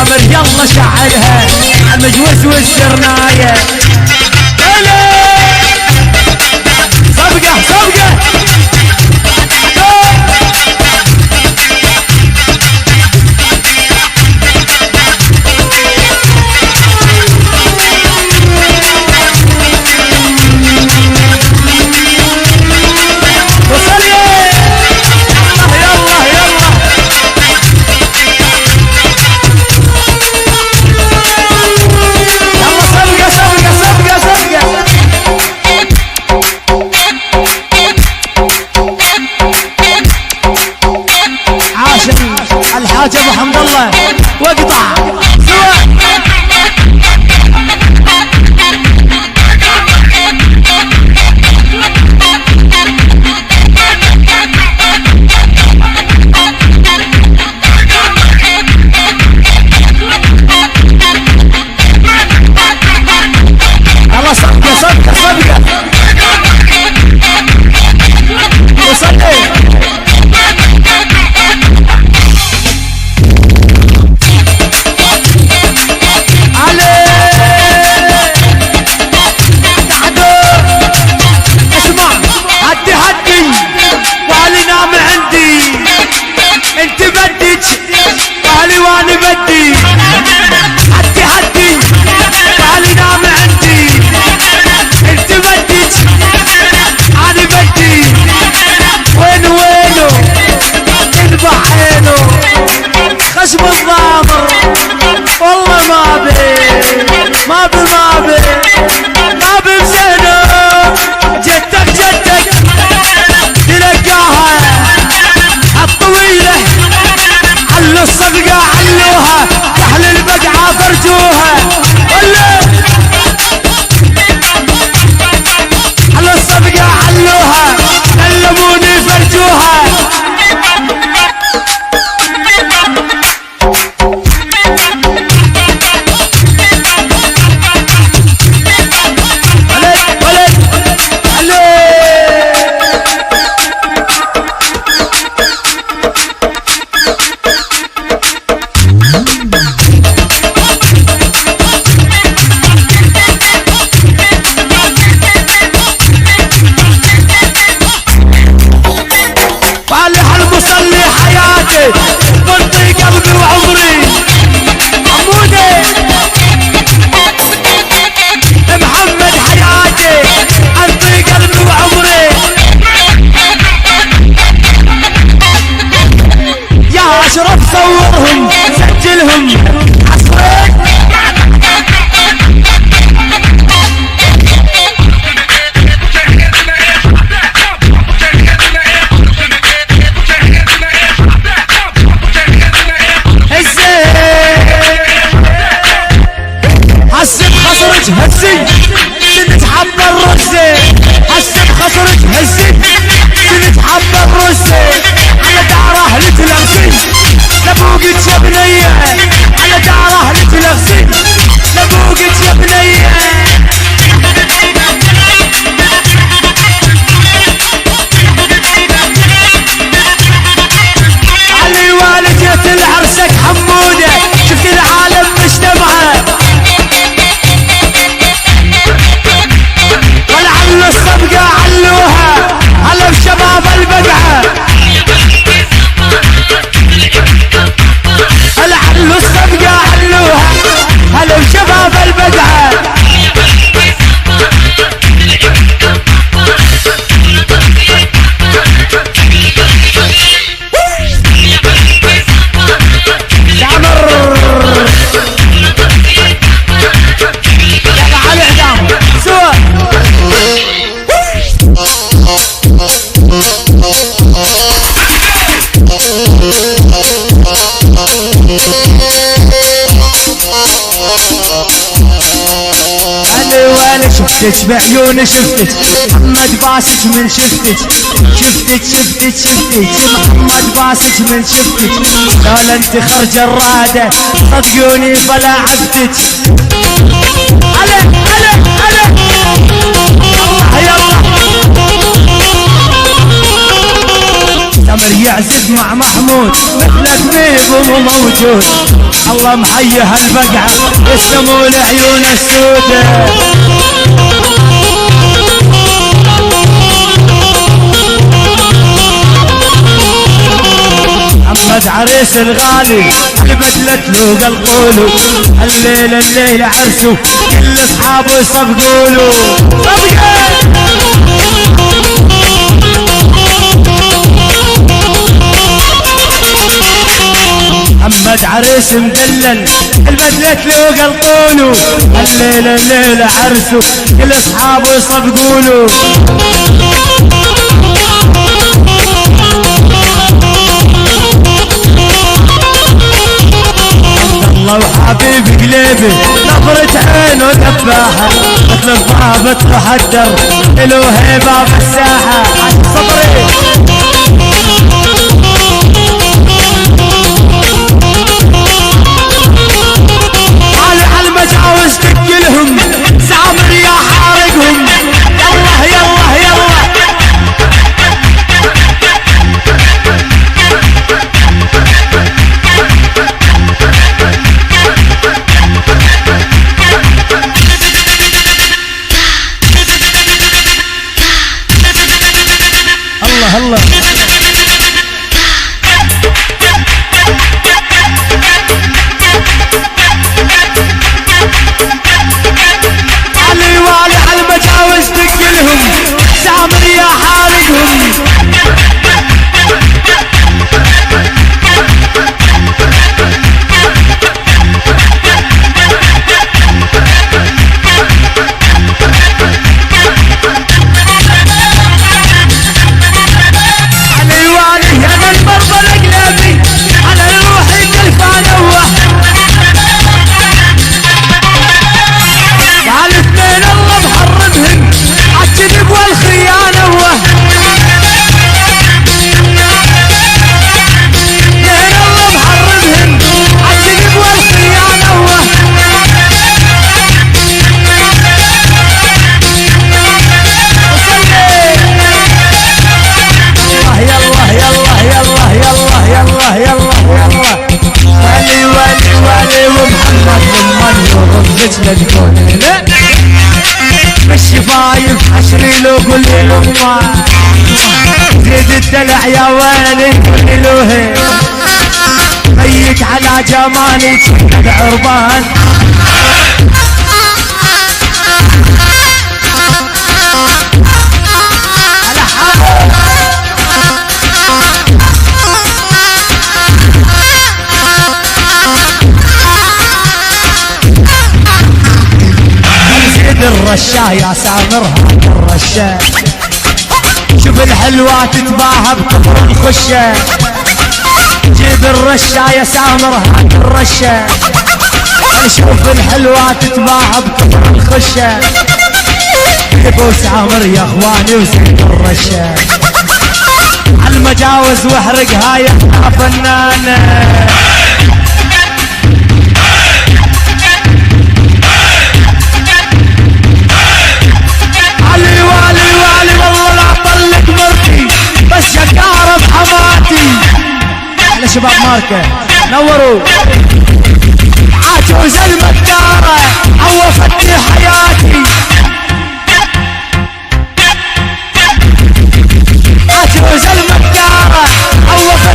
سامر يلا شعلها عالمجوز والسرناية صبقة صبقة الحاج ابو حمد الله واقطع سوا الله صدقه صدقه صدقه وصدقه خشم الضامر والله ما بي بزينه جدك تلقاها الطويله علوا الصفقه علوها اهل البقعه فرجوها علوا الصفقه علوها كلموني فرجوها طلتي قلبي وعمري عمودي محمد حياتي انطي قلبي وعمري يا اشرف صورهم سجلهم حصريك هزي سنت حبة الرزة هسه بخصرك هزي سنت حبة الرزة على دار اهلي تلغسي لابوقك يا بنية على دار اهلي تلغسي لابوقك يا بنية علي والدية العرسك حمودة شفت العالم مجتمعه الصفقة علوها هلا بشباب البقعة هلا علوا الصفقة علوها هلا بشباب البقعة شفتك بعيوني شفتك محمد باسج من شفتك محمد باسج من شفتك لا انت خرج الرادة صدقوني فلا عفتك هلا هلا هلا يلا سامر يعزف مع محمود مثلك بيبو مو موجود. الله محيي هالبقعة يسلموا لعيون السودة. محمد عريس الغالي بدلت له قلقولو، الليل الليل عرسو كل اصحابه يصفقولو. محمد عريس مدلل البدلت له قلقولو، الليل الليل عرسو كل اصحابه يصفقولو. الله وحبيب قلبي نظرة عينه ذباحة، مثل الضابط محدر له هيبة بالساحة. صبري على المجاوز تقلهم سامر يا حارقهم. يلا يلا يلا الله. علي والي على المجاوز تقلهم سامر يا حارقهم. بالشفايف حشري له قولي له زيد الدلع يا ويلي قولي له هيك على جمالك عربان. الرشاه يا سامر هذا الرشاه، شوف الحلوة تتباهى بكفر الخشه. جيب الرشاه يا سامر هذا الرشاه، شوف الحلوة تتباهى بكفر الخشه. ابو سامر يا اخواني وزيد الرشاه عالمجاوز واحرقها يا فنانه. بس شكارة بحماتي على شباب ماركة نوروا عجوز المكارة عوفتني حياتي. عجوز المكارة عوفتني